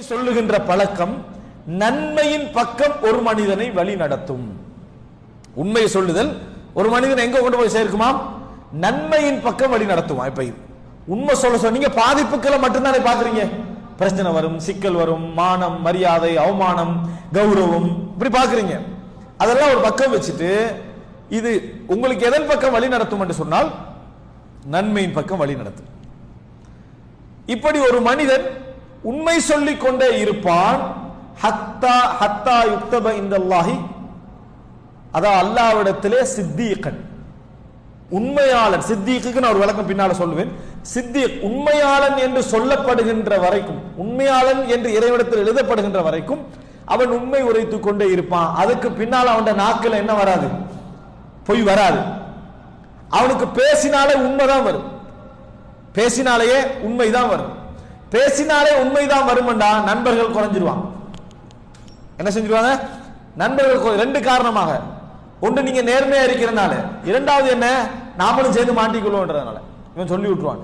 சொல்லுகின்ற பழக்கம் நன்மையின் பக்கம் ஒரு மனிதனை வழி நடத்தும். உண்மை சொல்லுதல் ஒரு மனிதன் எங்க கொண்டு போய் சேர்க்குமாம்? நன்மையின் பக்கம் வழி நடத்துமா. இப்ப உண்மை சொல்ல நீங்க பாதிப்புக்களை மட்டும்தானே பாக்குறீங்க. பிரச்சனை வரும், சிக்கல் வரும், மானம், மரியாதை, அவமானம், கௌரவம் இப்படி பாக்குறீங்க. அதெல்லாம் ஒரு பக்கம் வச்சுட்டு இது உங்களுக்கு எதன் பக்கம் வழி நடத்தும் என்று சொன்னால் நன்மையின் பக்கம் வழி நடத்தும். இப்படி ஒரு மனிதன் உண்மை சொல்லிக் கொண்டே இருப்பான். ஹத்தா ஹத்தா யுக்தப இந்தல்லாஹி, அதான் அல்லாஹ்விடத்திலே சித்தீகன், உண்மையாளன். சித்தீக்கு நான் ஒரு விளக்கம் பின்னால சொல்லுவேன். சித்தீக் உண்மையாளன் என்று சொல்லப்படுகின்ற வரைக்கும், உண்மையாளன் என்று இறைவனிடத்தில் எழுதப்படுகின்ற வரைக்கும் அவன் உண்மை உரைத்துக் கொண்டே இருப்பான். அதுக்கு பின்னால் அவன் நாக்கில் என்ன வராது? பொய் வராது. அவனுக்கு பேசினாலே உண்மைதான் வரும், பேசினாலேயே உண்மைதான் வரும். பேசினாலே உண்மைதான் வரும்டா நண்பர்கள் குறைஞ்சிருவாங்க. என்ன செஞ்சிருவாங்க? நண்பர்கள் ரெண்டு காரணமாக. ஒன்று நீங்க நேர்மையா இருக்கிறனால, இரண்டாவது என்ன, நாமளும் சேர்ந்து மாட்டிக்கொள்வோன்றதுனால. இவன் சொல்லி விட்டுருவான்.